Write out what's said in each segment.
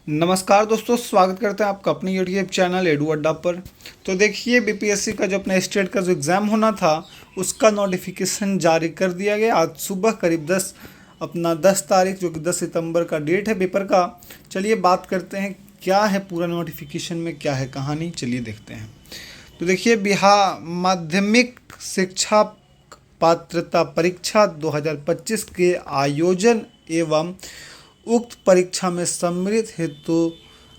नमस्कार दोस्तों, स्वागत करते हैं आपका अपने यूट्यूब चैनल एडू अड्डा पर। तो देखिए, बीपीएससी का जो अपना स्टेट का जो एग्ज़ाम होना था उसका नोटिफिकेशन जारी कर दिया गया आज सुबह करीब 10 तारीख, जो कि 10 सितंबर का डेट है पेपर का। चलिए बात करते हैं क्या है पूरा नोटिफिकेशन में, क्या है कहानी, चलिए देखते हैं। तो देखिए, बिहार माध्यमिक शिक्षा पात्रता परीक्षा 2025 के आयोजन एवं उक्त परीक्षा में सम्मिलित हेतु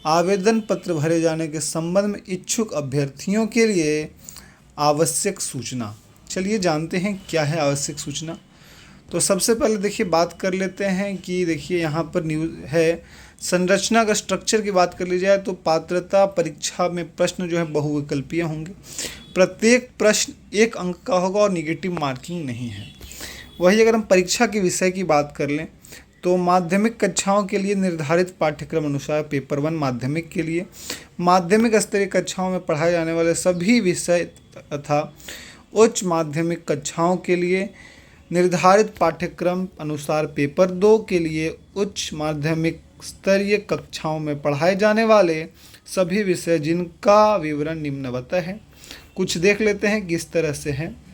आवेदन पत्र भरे जाने के संबंध में इच्छुक अभ्यर्थियों के लिए आवश्यक सूचना। चलिए जानते हैं क्या है आवश्यक सूचना। तो सबसे पहले देखिए बात कर लेते हैं कि देखिए यहाँ पर न्यूज़ है, संरचना का स्ट्रक्चर की बात कर ली जाए तो पात्रता परीक्षा में प्रश्न जो है बहुविकल्पीय होंगे। प्रत्येक प्रश्न 1 अंक का होगा और निगेटिव मार्किंग नहीं है। वही अगर हम परीक्षा के विषय की बात कर लें तो माध्यमिक कक्षाओं के लिए निर्धारित पाठ्यक्रम अनुसार पेपर 1 माध्यमिक के लिए माध्यमिक स्तरीय कक्षाओं में पढ़ाए जाने वाले सभी विषय तथा उच्च माध्यमिक कक्षाओं के लिए निर्धारित पाठ्यक्रम अनुसार पेपर 2 के लिए उच्च माध्यमिक स्तरीय कक्षाओं में पढ़ाए जाने वाले सभी विषय जिनका विवरण निम्नवत है। कुछ देख लेते हैं किस तरह से है।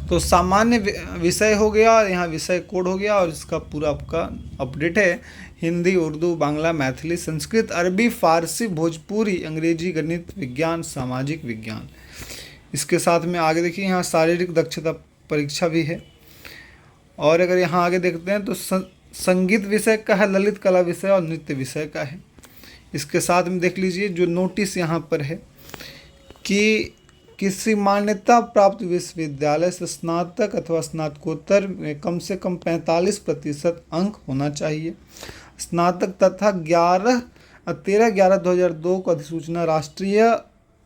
तो सामान्य विषय हो गया, यहाँ विषय कोड हो गया और इसका पूरा आपका अपडेट है। हिंदी, उर्दू, बांग्ला, मैथिली, संस्कृत, अरबी, फारसी, भोजपुरी, अंग्रेजी, गणित, विज्ञान, सामाजिक विज्ञान। इसके साथ में आगे देखिए यहाँ शारीरिक दक्षता परीक्षा भी है। और अगर यहाँ आगे देखते हैं तो संगीत विषय का है, ललित कला विषय और नृत्य विषय का है। इसके साथ में देख लीजिए जो नोटिस यहाँ पर है कि किसी मान्यता प्राप्त विश्वविद्यालय से स्नातक अथवा स्नातकोत्तर में कम से कम 45% अंक होना चाहिए। स्नातक तथा 13/11/2002 को अधिसूचना राष्ट्रीय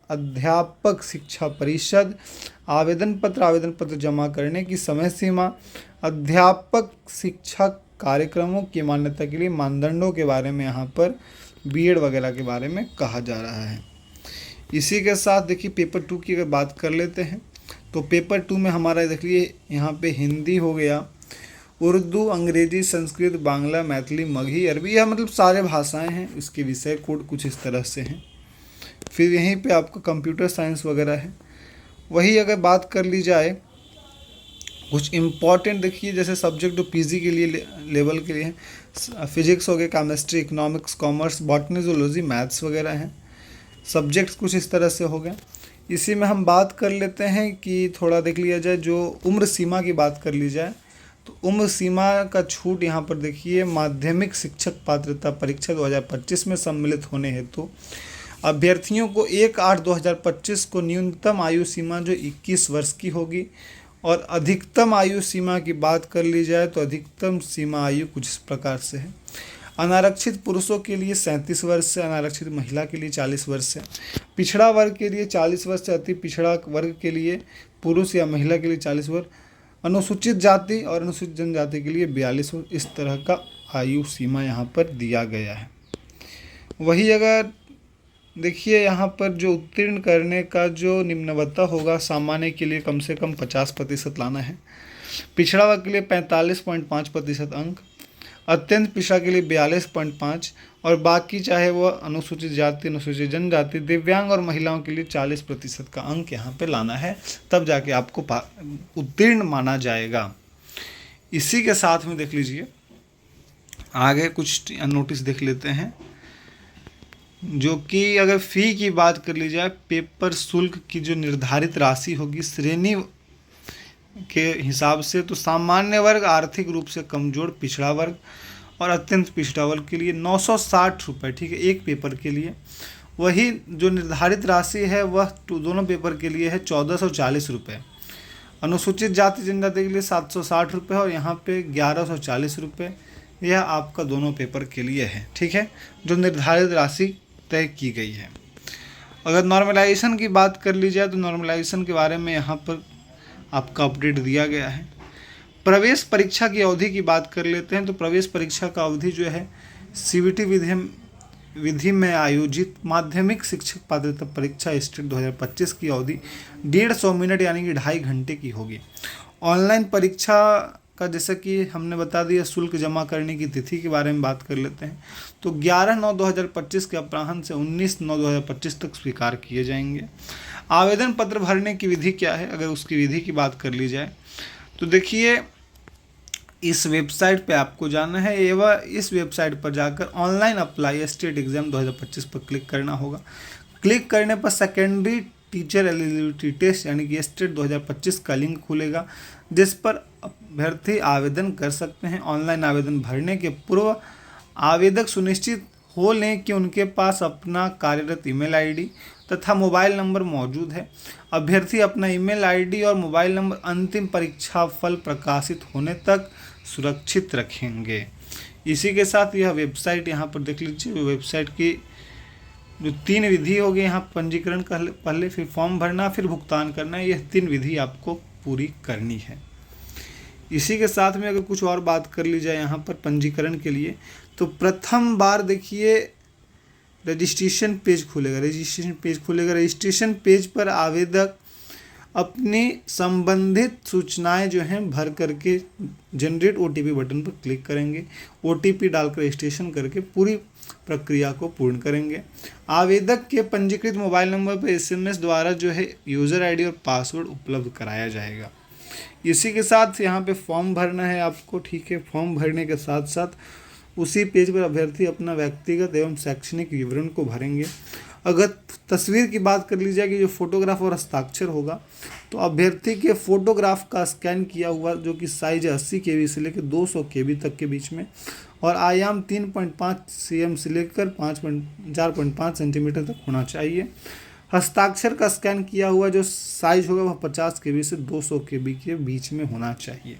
अध्यापक शिक्षा परिषद। आवेदन पत्र जमा करने की समय सीमा। अध्यापक शिक्षा कार्यक्रमों की मान्यता के लिए मानदंडों के बारे में यहाँ पर बीएड वगैरह के बारे में कहा जा रहा है। इसी के साथ देखिए पेपर 2 की अगर बात कर लेते हैं तो पेपर 2 में हमारा देखिए यहाँ पे हिंदी हो गया, उर्दू, अंग्रेजी, संस्कृत, बांग्ला, मैथिली, मगही, अरबी, यह मतलब सारे भाषाएं हैं। इसके विषय कोड कुछ इस तरह से हैं। फिर यहीं पे आपका कंप्यूटर साइंस वगैरह है। वही अगर बात कर ली जाए कुछ इम्पॉर्टेंट देखिए जैसे सब्जेक्ट जो पीजी के लिए लेवल के लिए हैं, फिजिक्स हो गया, chemistry, economics, commerce, botany, zoology, maths वगैरह हैं। सब्जेक्ट्स कुछ इस तरह से हो गए। इसी में हम बात कर लेते हैं कि थोड़ा देख लिया जाए, जो उम्र सीमा की बात कर ली जाए तो उम्र सीमा का छूट यहाँ पर देखिए, माध्यमिक शिक्षक पात्रता परीक्षा 2025 में सम्मिलित होने हेतु अभ्यर्थियों को 1/8/2025 को न्यूनतम आयु सीमा जो 21 वर्ष की होगी और अधिकतम आयु सीमा की बात कर ली जाए तो अधिकतम सीमा आयु कुछ इस प्रकार से है। अनारक्षित पुरुषों के लिए 37 वर्ष से, अनारक्षित महिला के लिए 40 वर्ष से, पिछड़ा वर्ग के लिए 40 वर्ष से, अति पिछड़ा वर्ग के लिए पुरुष या महिला के लिए 40 वर्ष, अनुसूचित जाति और अनुसूचित जनजाति के लिए 42 वर्ष। इस तरह का आयु सीमा यहाँ पर दिया गया है। वही अगर देखिए यहाँ पर जो उत्तीर्ण करने का जो निम्नवता होगा, सामान्य के लिए कम से कम 50% लाना है, पिछड़ा वर्ग के लिए 45.5% अंक, अत्यंत पिछड़ा के लिए 42.5 और बाकी चाहे वह अनुसूचित जाति, अनुसूचित जनजाति, दिव्यांग और महिलाओं के लिए 40% का अंक यहाँ पे लाना है, तब जाके आपको उत्तीर्ण माना जाएगा। इसी के साथ में देख लीजिए आगे कुछ नोटिस देख लेते हैं, जो कि अगर फ़ी की बात कर ली जाए, पेपर शुल्क की जो निर्धारित राशि होगी श्रेणी के हिसाब से, तो सामान्य वर्ग, आर्थिक रूप से कमजोर, पिछड़ा वर्ग और अत्यंत पिछड़ा वर्ग के लिए 960 रुपये, ठीक है, एक पेपर के लिए। वही जो निर्धारित राशि है वह दोनों पेपर के लिए है 1440 रुपये। अनुसूचित जाति जनजाति के लिए 760 रुपये और यहाँ पे 1140 रुपये। यह आपका दोनों पेपर के लिए है, ठीक है, जो निर्धारित राशि तय की गई है। अगर नॉर्मलाइजेशन की बात कर ली जाए तो नॉर्मलाइजेशन के बारे में यहाँ पर आपका अपडेट दिया गया है। प्रवेश परीक्षा की अवधि की बात कर लेते हैं तो प्रवेश परीक्षा का अवधि जो है सीबीटी विधि में आयोजित माध्यमिक शिक्षक पात्रता परीक्षा स्टेट 2025 की अवधि 150 मिनट यानी कि 2.5 घंटे की होगी। ऑनलाइन परीक्षा का जैसा कि हमने बता दिया, शुल्क जमा करने की तिथि के बारे में बात कर लेते हैं। तो 11/9/2025 के अपराह्न से 19/9/2025 तक स्वीकार किए जाएंगे। आवेदन पत्र भरने की विधि क्या है, अगर उसकी विधि की बात कर ली जाए तो देखिए, इस वेबसाइट पे आपको जाना है एवं इस वेबसाइट पर जाकर ऑनलाइन अप्लाई स्टेट एग्जाम 2025 पर क्लिक करना होगा। क्लिक करने पर सेकेंडरी टीचर एलिजिबिलिटी टेस्ट यानी कि स्टेट 2025 का लिंक खुलेगा, जिस पर अभ्यर्थी आवेदन कर सकते हैं। ऑनलाइन आवेदन भरने के पूर्व आवेदक सुनिश्चित हो लें कि उनके पास अपना कार्यरत ईमेल आईडी तथा मोबाइल नंबर मौजूद है। अभ्यर्थी अपना ईमेल आईडी और मोबाइल नंबर अंतिम परीक्षा फल प्रकाशित होने तक सुरक्षित रखेंगे। इसी के साथ यह वेबसाइट यहाँ पर देख लीजिए, वेबसाइट की जो 3 विधि होगी यहाँ पंजीकरण का पहले, फिर फॉर्म भरना, फिर भुगतान करना, यह 3 विधि आपको पूरी करनी है। इसी के साथ में अगर कुछ और बात कर ली जाए यहाँ पर पंजीकरण के लिए, तो प्रथम बार देखिए रजिस्ट्रेशन पेज खुलेगा। रजिस्ट्रेशन पेज पर आवेदक अपनी संबंधित सूचनाएं जो हैं भर करके जनरेट ओटीपी बटन पर क्लिक करेंगे। ओटीपी डालकर रजिस्ट्रेशन करके पूरी प्रक्रिया को पूर्ण करेंगे। आवेदक के पंजीकृत मोबाइल नंबर पर एसएमएस द्वारा जो है यूज़र आईडी और पासवर्ड उपलब्ध कराया जाएगा। इसी के साथ यहाँ पे फॉर्म भरना है आपको, ठीक है। फॉर्म भरने के साथ साथ उसी पेज पर अभ्यर्थी अपना व्यक्तिगत एवं शैक्षणिक विवरण को भरेंगे। अगर तस्वीर की बात कर ली जाए कि जो फोटोग्राफ और हस्ताक्षर होगा, तो अभ्यर्थी के फोटोग्राफ का स्कैन किया हुआ जो कि साइज 80 KB से लेकर 200 KB तक के बीच में और आयाम 3.5 cm से लेकर 4.5 सेंटीमीटर तक होना चाहिए। हस्ताक्षर का स्कैन किया हुआ जो साइज होगा वह 50 KB से 200 KB के बीच में होना चाहिए।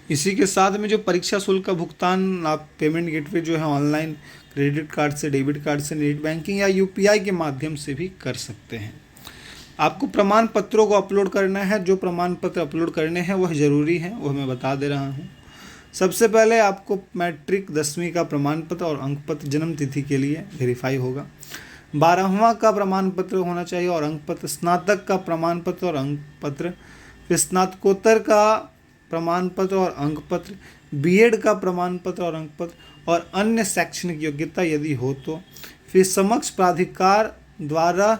इसी के साथ में जो परीक्षा शुल्क का भुगतान आप पेमेंट गेटवे जो है ऑनलाइन क्रेडिट कार्ड से, डेबिट कार्ड से, नेट बैंकिंग या यूपीआई के माध्यम से भी कर सकते हैं। आपको प्रमाण पत्रों को अपलोड करना है। जो प्रमाण पत्र अपलोड करने हैं वह ज़रूरी है, वह मैं बता दे रहा हूँ। सबसे पहले आपको मैट्रिक 10वीं का प्रमाण पत्र और अंक पत्र जन्म तिथि के लिए वेरीफाई होगा। 12वां का प्रमाण पत्र होना चाहिए और अंक पत्र। स्नातक का प्रमाण पत्र और अंक पत्र। फिर स्नातकोत्तर का प्रमाण पत्र और अंक पत्र। बीएड का प्रमाण पत्र और अंक पत्र और अन्य शैक्षणिक योग्यता यदि हो तो। फिर समक्ष प्राधिकार द्वारा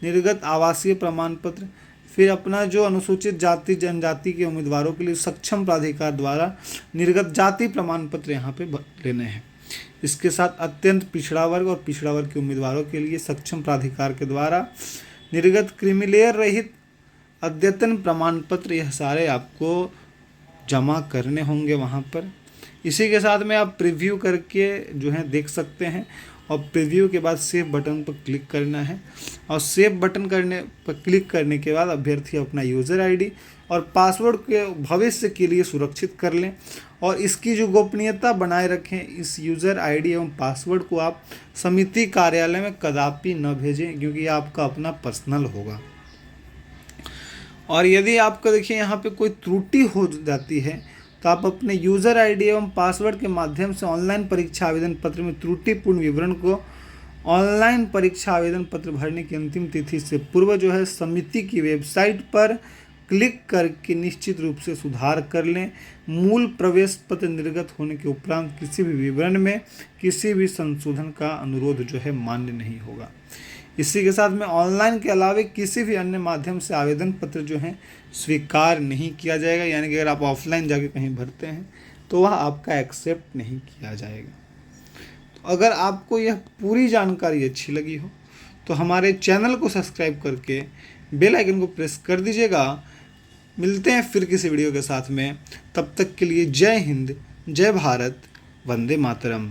निर्गत आवासीय प्रमाण पत्र। फिर अपना जो अनुसूचित जाति जनजाति के उम्मीदवारों के लिए सक्षम प्राधिकार द्वारा निर्गत जाति प्रमाण पत्र यहाँ पे लेने हैं। इसके साथ अत्यंत पिछड़ा वर्ग और पिछड़ा वर्ग के उम्मीदवारों के लिए सक्षम प्राधिकार के द्वारा निर्गत क्रीमीलेयर रहित अद्यतन प्रमाण पत्र, यह सारे आपको जमा करने होंगे वहाँ पर। इसी के साथ में आप प्रीव्यू करके जो है देख सकते हैं और प्रीव्यू के बाद सेव बटन पर क्लिक करना है और सेव बटन पर क्लिक करने के बाद अभ्यर्थी अपना यूज़र आईडी और पासवर्ड के भविष्य के लिए सुरक्षित कर लें और इसकी जो गोपनीयता बनाए रखें। इस यूज़र आईडी एवं पासवर्ड को आप समिति कार्यालय में कदापि न भेजें क्योंकि आपका अपना पर्सनल होगा। और यदि आपका देखिए यहाँ पे कोई त्रुटि हो जाती है तो आप अपने यूज़र आईडी एवं पासवर्ड के माध्यम से ऑनलाइन परीक्षा आवेदन पत्र में त्रुटिपूर्ण विवरण को ऑनलाइन परीक्षा आवेदन पत्र भरने की अंतिम तिथि से पूर्व जो है समिति की वेबसाइट पर क्लिक करके निश्चित रूप से सुधार कर लें। मूल प्रवेश पत्र निर्गत होने के उपरांत किसी भी विवरण में किसी भी संशोधन का अनुरोध जो है मान्य नहीं होगा। इसी के साथ में ऑनलाइन के अलावा किसी भी अन्य माध्यम से आवेदन पत्र जो है स्वीकार नहीं किया जाएगा, यानी कि अगर आप ऑफलाइन जाके कहीं भरते हैं तो वह आपका एक्सेप्ट नहीं किया जाएगा। तो अगर आपको यह पूरी जानकारी अच्छी लगी हो तो हमारे चैनल को सब्सक्राइब करके बेल आइकन को प्रेस कर दीजिएगा। मिलते हैं फिर किसी वीडियो के साथ में, तब तक के लिए जय हिंद, जय भारत, वंदे मातरम।